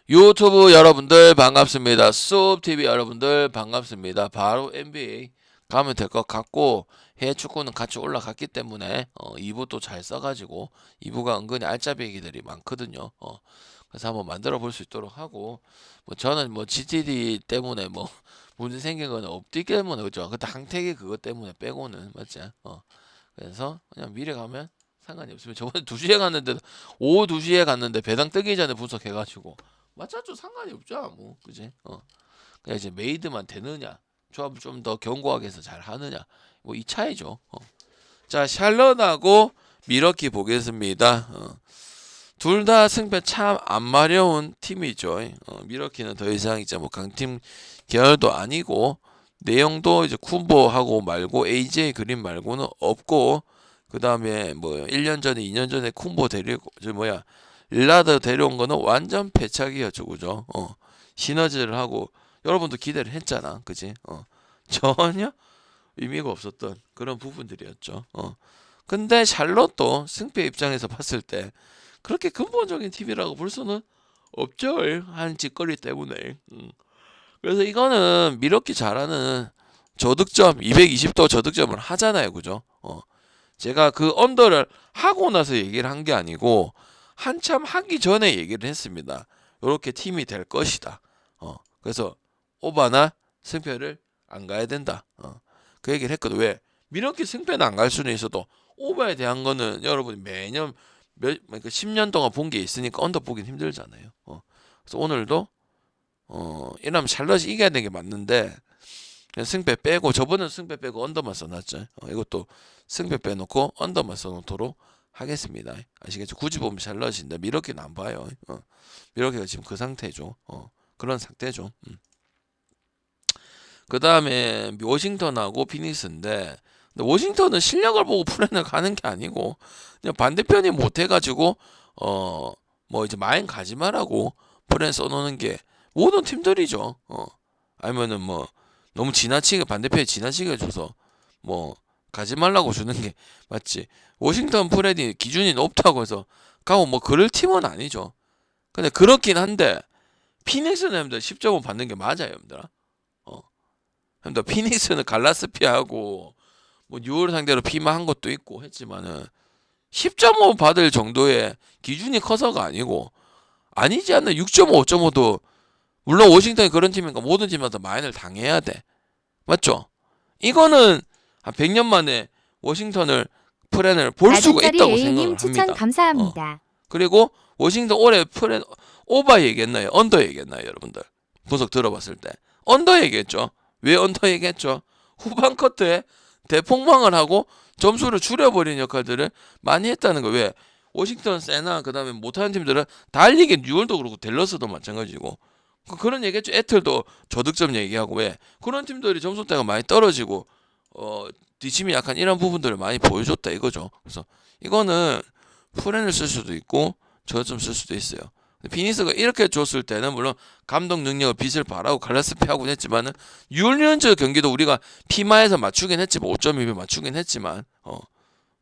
유튜브 여러분들 반갑습니다. 수업TV 여러분들 반갑습니다. 바로 NBA 가면 될 것 같고, 해외 축구는 같이 올라갔기 때문에 2부 또 잘 써가지고 2부가 은근히 알짜배기들이 많거든요. 그래서 한번 만들어 볼 수 있도록 하고, 뭐 저는 뭐 GTD 때문에 뭐 문제 생긴 건 없기 때문에, 그죠? 그때 항택이 그것 때문에 빼고는 맞지? 그래서 그냥 미래 가면 상관이 없습니다. 저번에 2시에 갔는데, 오후 2시에 갔는데 배당 뜨기 전에 분석해가지고 맞죠? 상관이 없죠, 뭐, 그지? 그냥 이제 메이드만 되느냐, 조합을 좀 더 견고하게 해서 잘 하느냐, 뭐 이 차이죠. 자, 샬럿하고 미러키 보겠습니다. 둘 다 승패 참 안 마려운 팀이죠. 미러키는 더 이상 이제 뭐 강팀 계열도 아니고, 내용도 이제 쿤보하고 말고 AJ 그림 말고는 없고, 그 다음에 뭐 1년 전에 2년 전에 쿤보 데리고 저 뭐야 릴라드 데려온 거는 완전 패착이었죠, 그죠? 시너지를 하고 여러분도 기대를 했잖아, 그지? 전혀 의미가 없었던 그런 부분들이었죠. 근데 샬롯도 승패 입장에서 봤을 때 그렇게 근본적인 팀이라고 볼 수는 없죠, 한 짓거리 때문에. 그래서 이거는 미러키 잘하는 저득점 220도 저득점을 하잖아요, 그죠? 제가 그 언더를 하고 나서 얘기를 한 게 아니고 한참 하기 전에 얘기를 했습니다. 이렇게 팀이 될 것이다. 그래서 오바나 승패를 안 가야 된다. 그 얘기를 했거든. 왜? 미러키 승패는 안 갈 수는 있어도 오바에 대한 거는 여러분이 매년 그러니까 10년 동안 본 게 있으니까 언더 보긴 힘들잖아요. 그래서 오늘도 이러면 샬럿이 이겨야 되는 게 맞는데 승패 빼고, 저번엔 승패 빼고 언더만 써놨죠. 이것도 승패 빼놓고 언더만 써놓도록 하겠습니다. 아시겠죠? 굳이 보면 샬럿인데 미러키는 안 봐요. 미러키가 지금 그 상태죠. 그런 상태죠. 그 다음에 워싱턴하고 피닉스인데, 근데 워싱턴은 실력을 보고 플랜을 가는 게 아니고 그냥 반대편이 못해가지고 뭐 이제 마인 가지 말라고 플랜 써놓는 게 모든 팀들이죠. 아니면은 뭐 너무 지나치게 반대편이 지나치게 해줘서 뭐 가지 말라고 주는 게 맞지. 워싱턴 플랜이 기준이 높다고 해서 가고 뭐 그럴 팀은 아니죠. 근데 그렇긴 한데 피닉스는 여러분들 10점을 받는 게 맞아요, 여러분들. 근데 피닉스는 갈라스피하고 뭐 뉴올 상대로 피마한 것도 있고 했지만은 10.5 받을 정도의 기준이 커서가 아니고, 아니지 않나 6.5, 5.5도 물론 워싱턴이 그런 팀이니까 모든 팀마다 마인을 당해야 돼. 맞죠? 이거는 한 100년 만에 워싱턴을 플랜을 볼 수가 나진짜리 있다고 A님 생각을 추천 합니다. 감사합니다. 그리고 워싱턴 올해 플랜 오버 얘기했나요? 언더 얘기했나요, 여러분들? 분석 들어봤을 때 언더 얘기했죠. 왜 언더 얘기했죠? 후반 커트에 대폭망을 하고 점수를 줄여버린 역할들을 많이 했다는 거. 왜? 워싱턴, 세나, 그 다음에 못하는 팀들은 달리기 뉴올도 그렇고 댈러스도 마찬가지고 그런 얘기했죠. 애틀도 저득점 얘기하고. 왜? 그런 팀들이 점수대가 많이 떨어지고 뒷심이 약한 이런 부분들을 많이 보여줬다 이거죠. 그래서 이거는 프렌을 쓸 수도 있고 저점 쓸 수도 있어요. 피니스가 이렇게 줬을 때는 물론 감독 능력을 빛을 발하고 갈라스피 하곤 했지만은 유니언즈 경기도 우리가 피마에서 맞추긴 했지만 5.2배 맞추긴 했지만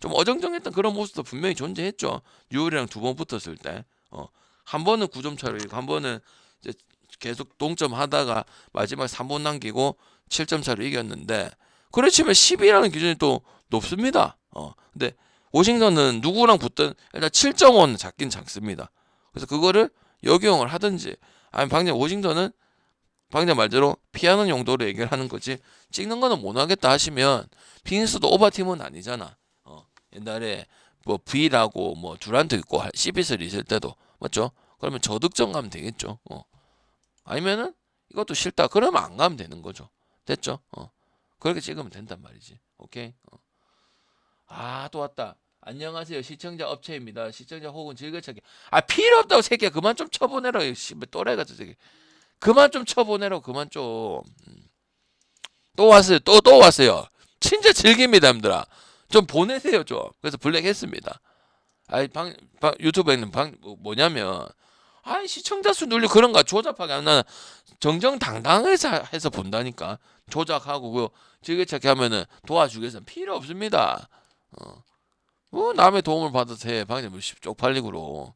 좀 어정쩡했던 그런 모습도 분명히 존재했죠. 유울이랑 두 번 붙었을 때 한 번은 9점 차로 이기고 한 번은 이제 계속 동점 하다가 마지막 3번 남기고 7점 차로 이겼는데, 그렇지만 10이라는 기준이 또 높습니다. 근데 워싱턴은 누구랑 붙든 일단 7.5는 작긴 작습니다. 그래서 그거를 역용을 하든지, 아니면 방금 워싱턴은 방금 말대로 피하는 용도로 얘기를 하는 거지 찍는 거는 못 하겠다 하시면, 피닉스도 오버팀은 아니잖아. 옛날에 뭐 V라고 뭐 두란트 있고 시비슬 있을 때도 맞죠? 그러면 저득점 가면 되겠죠. 아니면은 이것도 싫다 그러면 안 가면 되는 거죠. 됐죠? 그렇게 찍으면 된단 말이지. 오케이. 또 왔다. 안녕하세요. 시청자 업체입니다. 시청자 혹은 즐겨찾기. 필요 없다고 새끼야. 그만 좀 쳐보내라. 씨발 또라이 같은 새끼. 그만 좀 쳐보내라. 그만 좀. 또 왔어요. 또 왔어요. 진짜 즐깁니다, 여러분들아. 좀 보내세요, 좀. 그래서 블랙 했습니다. 유튜브에 있는 뭐냐면, 시청자 수 눌리 그런 거 조잡하게 안 나는 정정당당해서 해서 본다니까. 조작하고 그 즐겨찾기 하면은 도와주겠습니다. 필요 없습니다. 남의 도움을 받아서 해. 방금 쪽팔리고로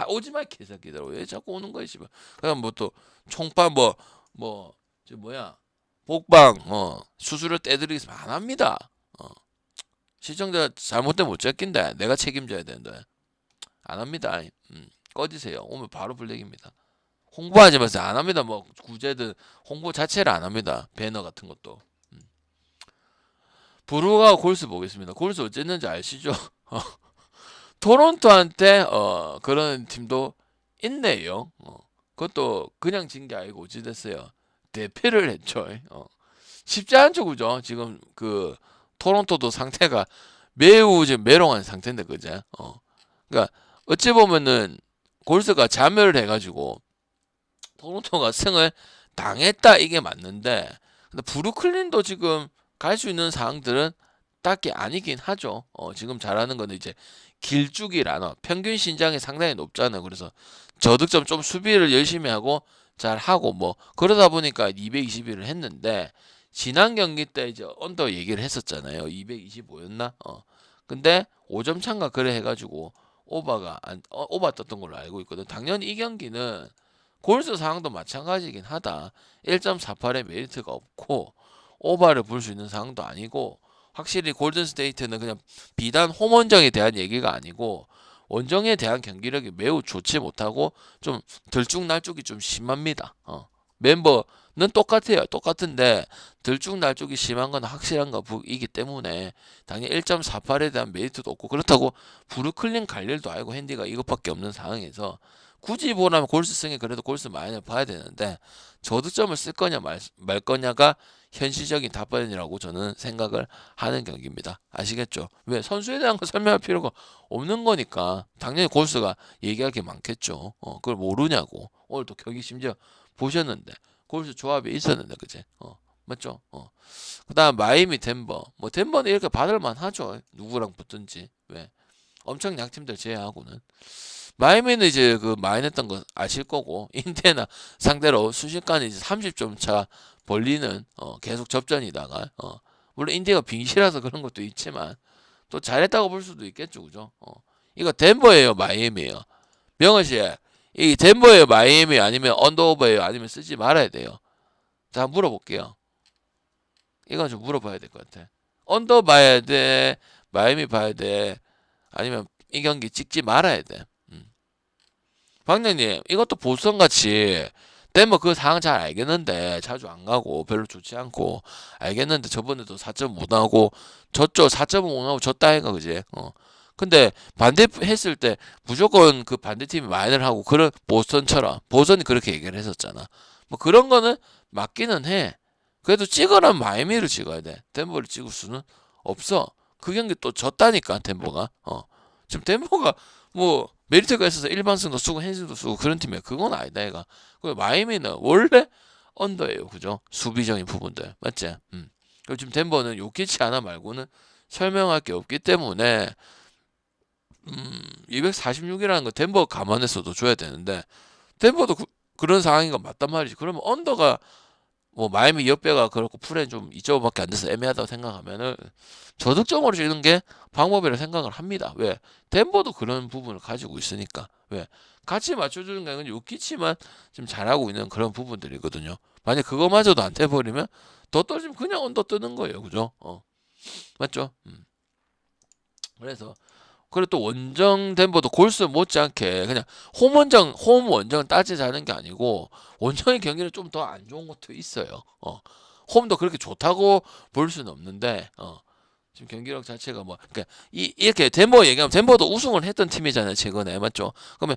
오지 마 개새끼들. 왜 자꾸 오는 거야 씨발. 그냥 뭐 또 총파 뭐저 뭐야 복방 수수료 떼드리기 안 합니다. 시청자 잘못되면 못 잡긴데 내가 책임져야 되는데 안 합니다. 꺼지세요. 오면 바로 블랙입니다. 홍보하지 마세요. 안 합니다. 뭐 구제든 홍보 자체를 안 합니다. 배너 같은 것도. 브루가 골스 보겠습니다. 골스 어쨌는지 아시죠? 토론토한테 그런 팀도 있네요. 그것도 그냥 진 게 아니고 어찌 됐어요. 대패를 했죠. 쉽지 않죠, 그죠? 지금 그 토론토도 상태가 매우 지금 메롱한 상태인데, 그제? 그러니까 어찌 보면은 골스가 자멸을 해가지고 토론토가 승을 당했다 이게 맞는데, 근데 브루클린도 지금 갈 수 있는 상황들은 딱히 아니긴 하죠. 지금 잘하는 거는 이제 길쭉이라는 평균 신장이 상당히 높잖아요. 그래서 저득점 좀 수비를 열심히 하고 잘 하고 뭐 그러다 보니까 221을 했는데 지난 경기 때 이제 언더 얘기를 했었잖아요. 225였나? 근데 5점 차인가 그래 해가지고 오바 떴던 걸로 알고 있거든. 당연히 이 경기는 골스 상황도 마찬가지긴 하다. 1.48의 메리트가 없고 오바를 볼 수 있는 상황도 아니고 확실히 골든스테이트는 그냥 비단 홈원정에 대한 얘기가 아니고 원정에 대한 경기력이 매우 좋지 못하고 좀 들쭉날쭉이 좀 심합니다. 멤버는 똑같아요. 똑같은데 들쭉날쭉이 심한 건 확실한 거이기 때문에 당연히 1.48에 대한 메리트도 없고 그렇다고 브루클린 갈 일도 알고 핸디가 이것밖에 없는 상황에서 굳이 보라면 골스승에 그래도 골스 마인을 봐야 되는데 저득점을 쓸 거냐 말 거냐가 현실적인 답변이라고 저는 생각을 하는 경기입니다. 아시겠죠? 왜 선수에 대한 거 설명할 필요가 없는 거니까 당연히 골스가 얘기할 게 많겠죠. 그걸 모르냐고. 오늘 또 경기 심지어 보셨는데 골스 조합이 있었는데 그제? 맞죠? 그다음 마이애미 덴버. 뭐 덴버는 이렇게 받을만 하죠. 누구랑 붙든지. 왜? 엄청 약팀들 제외하고는. 마이애미는 이제 그 마이너했던 거 아실 거고 인디애나 상대로 순식간에 이제 30점 차 벌리는 계속 접전이다가 물론 인디가 빙시라서 그런 것도 있지만 또 잘했다고 볼 수도 있겠죠, 그죠? 이거 덴버예요, 마이애미예요. 명호 씨, 이 덴버예요, 마이애미 아니면 언더오버예요, 아니면 쓰지 말아야 돼요. 자, 한번 물어볼게요. 이건 좀 물어봐야 될 것 같아. 언더 봐야 돼, 마이애미 봐야 돼, 아니면 이 경기 찍지 말아야 돼. 방장님, 이것도 보선같이 덴버 그 상황 잘 알겠는데 자주 안 가고 별로 좋지 않고 알겠는데 저번에도 4점 못 나오고 졌죠. 4점 못 나오고 졌다 해가 그지? 근데 반대했을 때 무조건 그 반대팀이 마인을 하고 그런 보선처럼 보선이 그렇게 얘기를 했었잖아. 뭐 그런 거는 맞기는 해. 그래도 찍으라면 마이애미를 찍어야 돼. 덴버를 찍을 수는 없어. 그 경기 또 졌다니까 덴버가. 지금 덴버가 뭐 메리트가 있어서 일반승도 쓰고 hen승도 쓰고 그런 팀이야. 그건 아니다 얘가. 마이애미는 원래 언더예요. 그죠? 수비적인 부분들. 맞지? 그리고 지금 덴버는 요키치 하나 말고는 설명할 게 없기 때문에 246이라는 거 덴버 감안해서도 줘야 되는데 덴버도 그런 상황인 건 맞단 말이지. 그러면 언더가 뭐 마이애미 옆배가 그렇고 풀에 좀 2점밖에 안 돼서 애매하다고 생각하면은 저득점으로 주는 게 방법이라 생각을 합니다. 왜? 덴버도 그런 부분을 가지고 있으니까. 왜? 같이 맞춰주는 게 아니라 요키치만 좀 잘하고 있는 그런 부분들이거든요. 만약 그거마저도 안 돼버리면 더 떨어지면 그냥 언더 뜨는 거예요. 그죠? 맞죠? 그래서 그리고 또 원정 덴버도 골스 못지않게 그냥 홈 원정은 따지자는 게 아니고 원정의 경기는 좀 더 안 좋은 것도 있어요. 홈도 그렇게 좋다고 볼 수는 없는데 지금 경기력 자체가 뭐 그러니까 이렇게 덴버 얘기하면 덴버도 우승을 했던 팀이잖아요 최근에. 맞죠? 그러면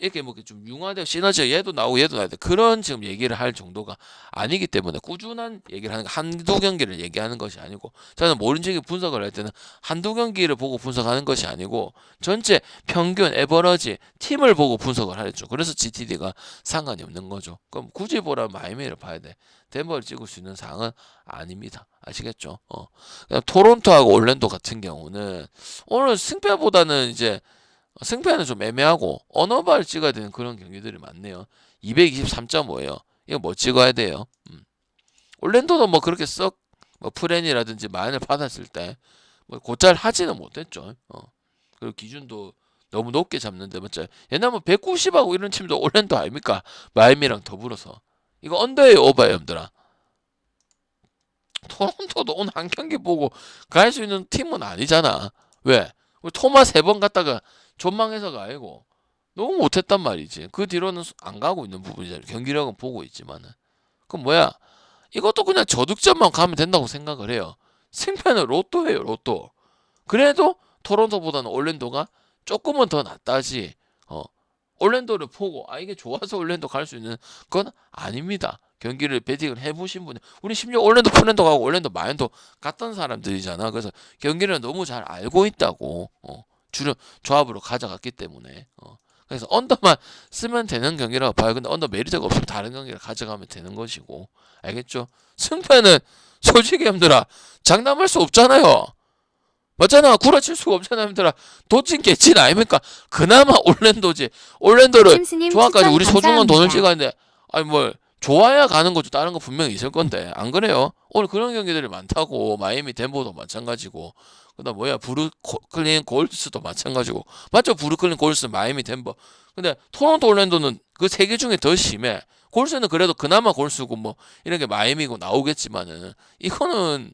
이렇게 뭐 좀 융화되고 시너지 얘도 나오고 얘도 나오고 그런 지금 얘기를 할 정도가 아니기 때문에 꾸준한 얘기를 하는 거 한두 경기를 얘기하는 것이 아니고 저는 모른적인 분석을 할 때는 한두 경기를 보고 분석하는 것이 아니고 전체 평균 에버러지 팀을 보고 분석을 하죠. 그래서 GTD가 상관이 없는 거죠. 그럼 굳이 보라면 마이애미를 봐야 돼. 덴버를 찍을 수 있는 상황은 아닙니다. 아시겠죠? 토론토하고 올랜도 같은 경우는 오늘 승패보다는 이제 승패는 좀 애매하고 언어바를 찍어야 되는 그런 경기들이 많네요. 223.5예요. 이거 뭐 찍어야 돼요? 올랜도도 뭐 그렇게 뭐 프렌이라든지 마인을 받았을 때뭐 곧잘 하지는 못했죠. 그리고 기준도 너무 높게 잡는데 맞죠? 옛날 뭐 190하고 이런 팀도 올랜도 아닙니까? 마이애미랑 더불어서 이거 언더예요, 오버예요, 형들아. 토론토도 오늘 한 경기 보고 갈 수 있는 팀은 아니잖아. 왜? 우리 토마 3번 갔다가 존망해서가 아니고 너무 못했단 말이지. 그 뒤로는 안 가고 있는 부분이잖아. 경기력은 보고 있지만은. 그럼 뭐야? 이것도 그냥 저득점만 가면 된다고 생각을 해요. 승패는 로또예요, 로또. 그래도 토론토보다는 올랜도가 조금은 더 낫다지. 올랜도를 보고 이게 좋아서 올랜도 갈 수 있는 건 아닙니다. 경기를 베팅을 해보신 분이 우리 심지어 올랜도 폴랜도 가고 올랜도 마인도 갔던 사람들이잖아. 그래서 경기를 너무 잘 알고 있다고. 주력 조합으로 가져갔기 때문에. 그래서 언더만 쓰면 되는 경기라고 봐요. 근데 언더 메리트가 없으면 다른 경기를 가져가면 되는 것이고. 알겠죠? 승패는 솔직히 형들아 장담할 수 없잖아요. 맞잖아. 구라칠 수가 없잖아, 형들아. 도찐 개찐 아닙니까? 그나마 올랜도지. 올랜도를 심스님 조합까지 추천 우리 소중한 돈을 감사합니다. 찍었는데 아니 뭘 좋아야 가는 거죠. 다른 거 분명히 있을 건데 안 그래요? 오늘 그런 경기들이 많다고. 마이애미 덴버도 마찬가지고 그다음 뭐야 브루클린 골스도 마찬가지고 맞죠? 브루클린 골스 마이애미 덴버. 근데 토론토 올랜도는 그 세 개 중에 더 심해. 골스는 그래도 그나마 골스고 뭐 이런 게 마이애미고 나오겠지만은 이거는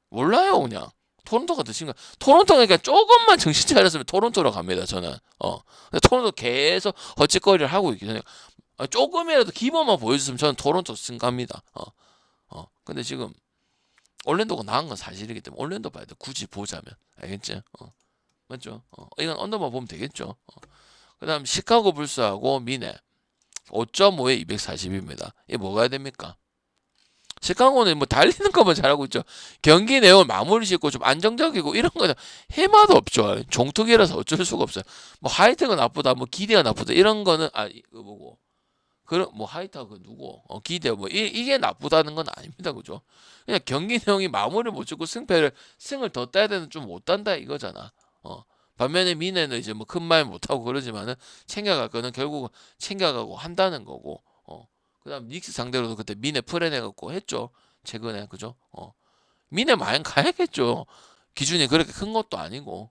몰라요 그냥. 토론토가 더 심각. 토론토가 그러니까 조금만 정신 차렸으면 토론토로 갑니다. 저는. 근데 토론토 계속 헛짓거리를 하고 있기 때문에 조금이라도 기본만 보여줬으면 저는 토론토 승갑니다. 근데 지금 올랜도가 나은 건 사실이기 때문에 올랜도 봐야 돼. 굳이 보자면 알겠지? 맞죠? 이건 언더만 보면 되겠죠. 그다음 시카고 불스하고 미네 5.5에 240입니다. 이게 뭐가 해야 됩니까? 시카고는 뭐 달리는 것만 잘하고 있죠. 경기 내용을 마무리 짓고 좀 안정적이고 이런 거는 해마도 없죠. 종특이라서 어쩔 수가 없어요. 뭐 하이트가 나쁘다, 뭐 기대가 나쁘다 이런 거는 이거 뭐고 그런 뭐 하이트가 그 누구 기대 뭐 이게 나쁘다는 건 아닙니다, 그죠? 그냥 경기 내용이 마무리 못 짓고 승을 더 따야 되는 좀 못 딴다 이거잖아. 반면에 미네는 이제 뭐 큰 말 못하고 그러지만은 챙겨갈 거는 결국은 챙겨가고 한다는 거고. 그다음 닉스 상대로도 그때 미네 풀어내갖고 했죠. 최근에 그죠? 미네 마냥 가야겠죠. 기준이 그렇게 큰 것도 아니고.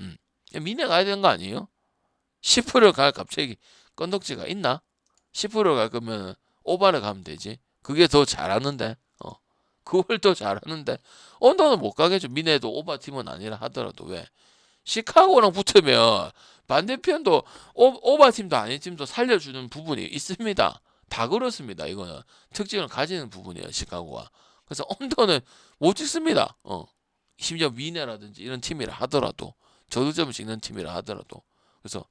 음. 미네 가야 되는 거 아니에요? 10%를 갈 갑자기 건덕지가 있나? 10%를 갈 거면 오바를 가면 되지. 그게 더 잘하는데. 그걸 더 잘하는데. 언더는 못 가겠죠. 미네도 오바 팀은 아니라 하더라도 왜? 시카고랑 붙으면 반대편도 오바 팀도 아닌 팀도 살려주는 부분이 있습니다. 다 그렇습니다. 이거는 특징을 가지는 부분이에요. 시카고가. 그래서 언더는 못 찍습니다. 심지어 미네라든지 이런 팀이라 하더라도 저득점을 찍는 팀이라 하더라도 그래서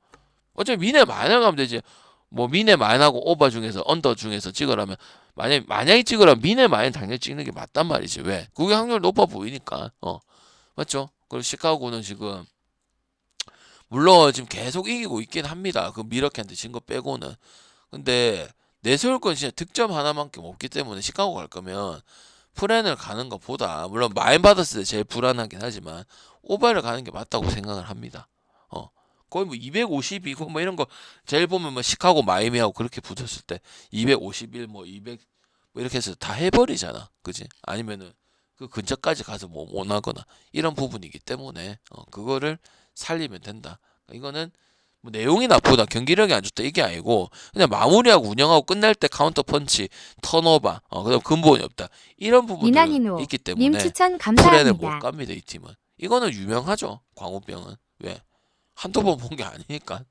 어차피 미네 마이너 가면 되지. 뭐 미네 마이너하고 오바 중에서 언더 중에서 찍으라면 만약에 찍으라면 미네 마이너 당연히 찍는 게 맞단 말이지. 왜? 그게 확률 높아 보이니까. 맞죠? 그리고 시카고는 지금 물론 지금 계속 이기고 있긴 합니다. 그 미러키한테 진 거 빼고는. 근데 내세울 건 진짜 득점 하나만큼 없기 때문에 시카고 갈 거면 프렌을 가는 것보다 물론 마인 받았을 때 제일 불안하긴 하지만 오바를 가는 게 맞다고 생각을 합니다. 거의 뭐 252고 뭐 이런 거 제일 보면 뭐 시카고 마이애미하고 그렇게 붙었을 때 251 뭐 200 뭐 이렇게 해서 다 해버리잖아. 그지? 아니면은 그 근처까지 가서 뭐 못 하거나 이런 부분이기 때문에 그거를 살리면 된다. 이거는 뭐 내용이 나쁘다, 경기력이 안 좋다 이게 아니고 그냥 마무리하고 운영하고 끝날 때 카운터 펀치, 턴오버, 그다음 근본이 없다 이런 부분들이 니나니노 있기 님 때문에 추천 프레를 못 감사합니다. 갑니다 이 팀은. 이거는 유명하죠. 광우병은 왜 한두 번 본 게 아니니까.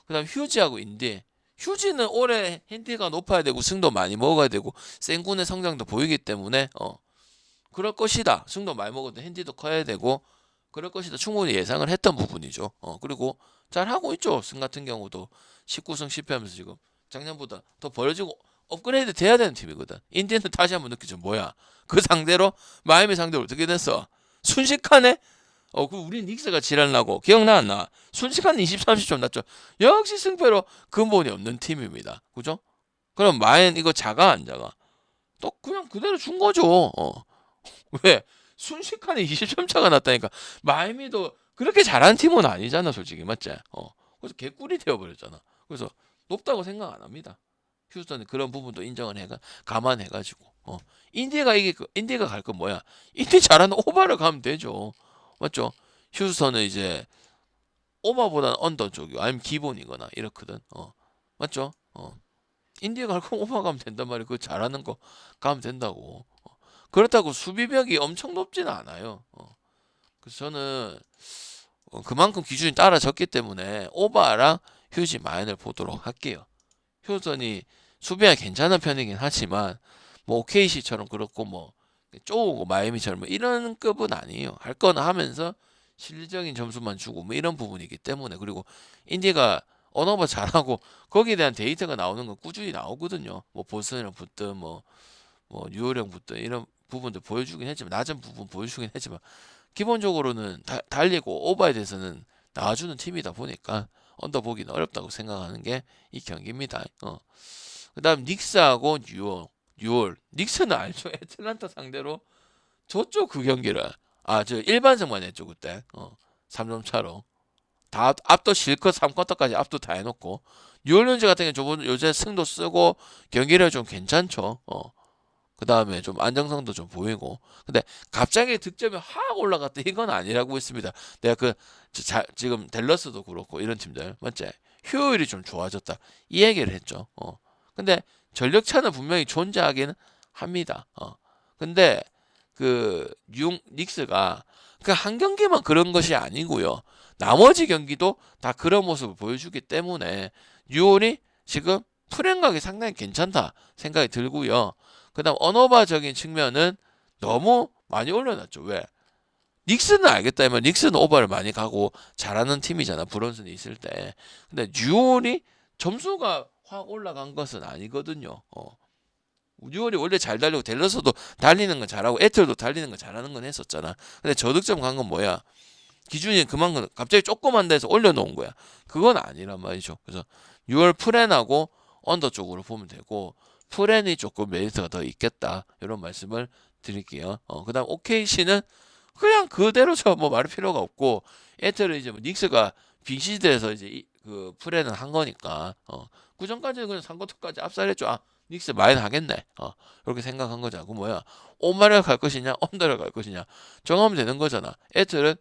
그다음 휴지하고 인디. 휴지는 올해 핸디가 높아야 되고 승도 많이 먹어야 되고 생군의 성장도 보이기 때문에 그럴 것이다. 승도 많이 먹어도 핸디도 커야 되고 그럴 것이다. 충분히 예상을 했던 부분이죠. 그리고 잘 하고 있죠. 승 같은 경우도 19승 10패하면서 지금 작년보다 더 벌어지고 업그레이드 돼야 되는 팀이거든. 인디는 다시 한번 느끼죠. 뭐야? 그 상대로 마이애미 상대로 어떻게 됐어? 순식간에 그 우리 닉스가 지랄나고 기억나 안 나? 순식간에 20, 30점 났죠. 역시 승패로 근본이 없는 팀입니다. 그죠? 그럼 마인 이거 작아 안 작아? 또 그냥 그대로 준 거죠. 왜? 순식간에 20점 차가 났다니까. 마이애미도 그렇게 잘하는 팀은 아니잖아, 솔직히 맞지? 그래서 개꿀이 되어버렸잖아. 그래서 높다고 생각 안 합니다. 휴스턴이 그런 부분도 인정을 해가 감안해가지고. 인디가 갈 건 뭐야? 인디 잘하는 오바를 가면 되죠. 맞죠? 휴스턴은 이제 오버보다는 언더 쪽이고 아니면 기본이거나 이렇거든. 맞죠? 인디에 갈 거면 오버 가면 된단 말이야. 그거 잘하는 거 가면 된다고. 그렇다고 수비벽이 엄청 높지는 않아요. 그래서 저는 그만큼 기준이 따라졌기 때문에 오바랑 휴지 마인을 보도록 할게요. 휴전이 수비가 괜찮은 편이긴 하지만 뭐 OKC처럼 그렇고 뭐 쪼우고 마이애미처럼 뭐 이런 급은 아니에요. 할 거는 하면서 실질적인 점수만 주고 뭐 이런 부분이기 때문에. 그리고 인디가 언어버 잘하고 거기에 대한 데이터가 나오는 건 꾸준히 나오거든요. 뭐 보스턴이랑 붙든 뭐 뉴욕이랑 붙든 이런 부분들 보여주긴 했지만 낮은 부분 보여주긴 했지만 기본적으로는 달리고 오버에 대해서는 나와주는 팀이다 보니까 언더 보기는 어렵다고 생각하는 게 이 경기입니다. 그다음 닉스하고 뉴올. 닉스는 알죠? 애틀란타 상대로 졌죠 그 경기를. 저 일반승만 했죠 그때. 3점 차로. 다 압도 실컷 3쿼터까지 압도 다 해놓고 뉴올리언즈 같은 경우 저번 요새 승도 쓰고 경기력 좀 괜찮죠. 그 다음에 좀 안정성도 좀 보이고. 근데 갑자기 득점이 확 올라갔다 이건 아니라고 했습니다. 내가 지금 댈러스도 그렇고 이런 팀들 맞지? 효율이 좀 좋아졌다 이 얘기를 했죠. 근데 전력 차는 분명히 존재하기는 합니다. 근데 그 닉스가 그 한 경기만 그런 것이 아니고요. 나머지 경기도 다 그런 모습을 보여주기 때문에 뉴올이 지금 프랭각이 상당히 괜찮다 생각이 들고요. 그 다음 언어바적인 측면은 너무 많이 올려놨죠. 왜? 닉스는 알겠다면 닉스는 오버를 많이 가고 잘하는 팀이잖아. 브론슨이 있을 때. 근데 뉴올이 점수가 확 올라간 것은 아니거든요. 뉴올이 원래 잘 달리고 댈러스도 달리는 건 잘하고 애틀도 달리는 건 잘하는 건 했었잖아. 근데 저득점 간 건 뭐야? 기준이 그만큼 갑자기 조그만 데서 올려놓은 거야. 그건 아니란 말이죠. 그래서 6월 프렌하고 언더 쪽으로 보면 되고 프렌이 조금 메리트가 더 있겠다. 이런 말씀을 드릴게요. 그다음 OKC는 그냥 그대로죠. 뭐 말할 필요가 없고 애틀은 이제 뭐 닉스가 빅시드에서 이제 그 프렌은 한 거니까 그 전까지는 그냥 3쿼터까지 압살했죠. 닉스 마인 하겠네. 이렇게 생각한 거잖아. 그 뭐야? 오마를 갈 것이냐, 언더를 갈 것이냐 정하면 되는 거잖아. 애틀은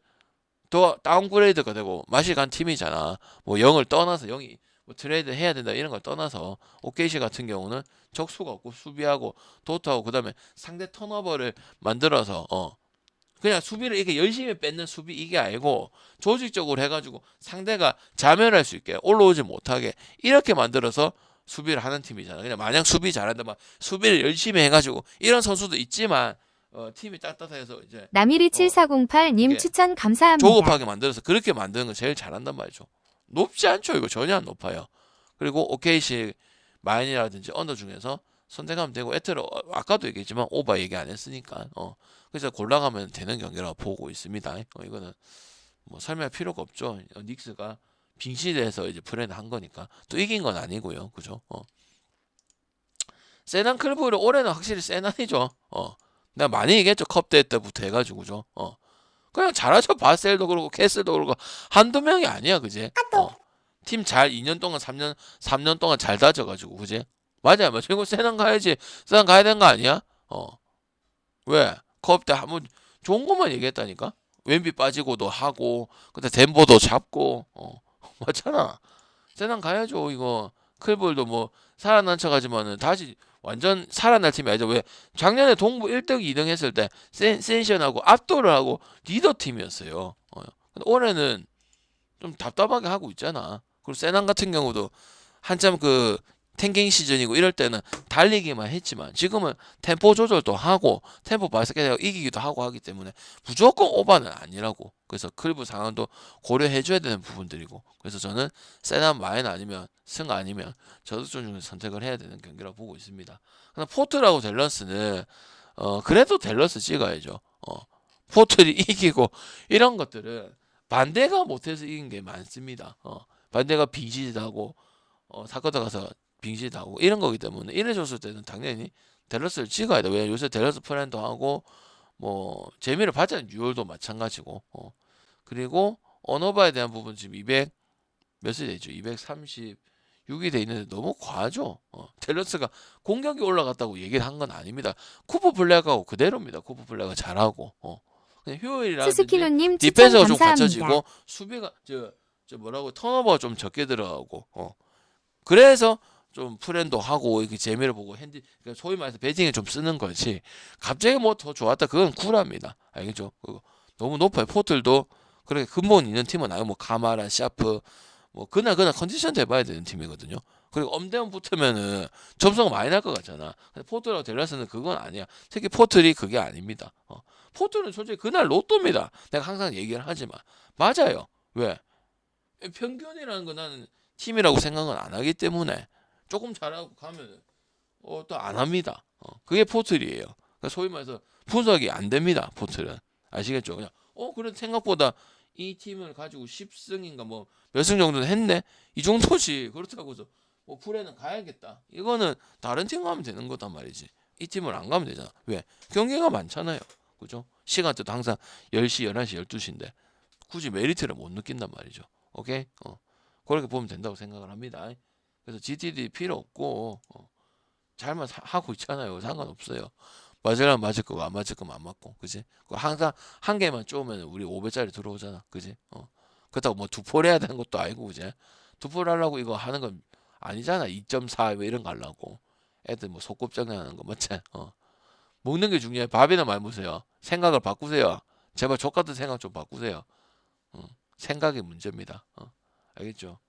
더 다운그레이드가 되고 맛이 간 팀이잖아. 뭐 0을 떠나서 0이 뭐 트레이드 해야 된다 이런 걸 떠나서 OKC 같은 경우는 적수가 없고 수비하고 도트하고 그다음에 상대 턴오버를 만들어서 그냥 수비를 이렇게 열심히 뺏는 수비 이게 아니고 조직적으로 해가지고 상대가 자멸할 수 있게 올라오지 못하게 이렇게 만들어서 수비를 하는 팀이잖아. 그냥 마냥 수비 잘한다 막 수비를 열심히 해가지고 이런 선수도 있지만 팀이 따뜻해서 이제 남일이 7408님 이게 추천 감사합니다. 조급하게 만들어서 그렇게 만드는 건 제일 잘한단 말이죠. 높지 않죠. 이거 전혀 안 높아요. 그리고 OKC 마인이라든지 언더 중에서 선택하면 되고 애틀은 아까도 얘기했지만 오바 얘기 안 했으니까 그래서 골라가면 되는 경기라고 보고 있습니다. 이거는 뭐 설명할 필요가 없죠. 닉스가 빙시대에서 이제 플레이를 한 거니까 또 이긴 건 아니고요. 그죠? 세난 클브를 올해는 확실히 세난이죠. 내가 많이 얘기했죠. 컵 대회 때부터 해가지고 그죠? 그냥 잘하죠. 바셀도 그렇고 캐슬도 그렇고 한두 명이 아니야. 그지? 팀 잘 2년 동안 3년 동안 잘 다져가지고 그지? 맞아요. 맞아. 이거 세난 가야지. 세난 가야 되는 거 아니야? 왜? 컵 때 한번 좋은 것만 얘기했다니까? 웬비 빠지고도 하고 근데 덴버도 잡고 맞잖아. 세난 가야죠. 이거 클볼도 뭐 살아난 척하지만은 다시 완전 살아날 팀이 아니죠. 왜 작년에 동부 1등 2등 했을 때 센션하고 압도를 하고 리더 팀이었어요. 근데 올해는 좀 답답하게 하고 있잖아. 그리고 세난 같은 경우도 한참 그 탱킹 시즌이고 이럴 때는 달리기만 했지만 지금은 템포 조절도 하고 템포 바스켓하고 이기기도 하고 하기 때문에 무조건 오바는 아니라고. 그래서 클브 상황도 고려해줘야 되는 부분들이고 그래서 저는 세난 마인 아니면 승 아니면 저득점 중에 선택을 해야 되는 경기라고 보고 있습니다. 그럼 포트라고 댈러스는 그래도 댈러스 찍어야죠. 포트를 이기고 이런 것들은 반대가 못해서 이긴 게 많습니다. 반대가 빙시하고 사커터 가서 빙시하고 이런 거기 때문에 이래줬을 때는 당연히 댈러스를 찍어야 돼. 왜 요새 댈러스 프렌도 하고 뭐 재미를 받자는 뉴올도 마찬가지고 그리고 언어바에 대한 부분 지금 200 몇이 되죠? 236이 돼 있는데 너무 과하죠. 댈러스가 공격이 올라갔다고 얘기를 한 건 아닙니다. 쿠퍼 블랙하고 그대로입니다. 쿠퍼 블랙은 잘하고 그냥 효율이라든지 스스키로님 추천 디펜스가 좀 감사합니다. 갖춰지고 수비가 좀 뭐라고 턴오버가 좀 적게 들어가고 그래서 좀 프렌도 하고 이렇게 재미를 보고 그러니까 소위 말해서 배팅에 좀 쓰는 거지. 갑자기 뭐 더 좋았다 그건 쿨합니다. 알겠죠? 그거 너무 높아요. 포틀도 그렇게 근본 있는 팀은 아니고 뭐 가마라, 샤프 뭐 그날 컨디션 돼봐야 되는 팀이거든요. 그리고 엄대원 붙으면은 점수가 많이 날 것 같잖아. 근데 포틀하고 델라스는 그건 아니야. 특히 포틀이 그게 아닙니다. 포틀은 솔직히 그날 로또입니다. 내가 항상 얘기를 하지만 맞아요. 왜? 평균이라는 건 나는 팀이라고 생각은 안 하기 때문에 조금 잘하고 가면 또 안 합니다. 그게 포틀이에요. 그러니까 소위 말해서 분석이 안 됩니다. 포틀은 아시겠죠? 그냥 그래 생각보다 이 팀을 가지고 10승인가 뭐 몇 승 정도는 했네. 이 정도지. 그렇다고 해서 뭐 프레는 가야겠다. 이거는 다른 팀 가면 되는 거단 말이지. 이 팀을 안 가면 되잖아. 왜? 경기가 많잖아요. 그죠? 시간대도 항상 10시, 11시, 12시인데 굳이 메리트를 못 느낀단 말이죠. 오케이? 그렇게 보면 된다고 생각을 합니다. 그래서 GTD 필요 없고 잘만 하고 있잖아요. 상관없어요. 맞으려면 맞을 거고 안 맞을 거면 안 맞고, 그지? 항상 한 개만 쪼으면 우리 5배짜리 들어오잖아, 그지? 그렇다고 뭐 두포를 해야 되는 것도 아니고, 그지? 두포를 하려고 이거 하는 건 아니잖아. 2.4 뭐 이런 거 하려고. 애들 뭐 소꿉장난하는 거 맞지? 먹는 게 중요해. 밥이나 많이 보세요. 생각을 바꾸세요. 제발 족 같은 생각 좀 바꾸세요. 생각이 문제입니다. 알겠죠?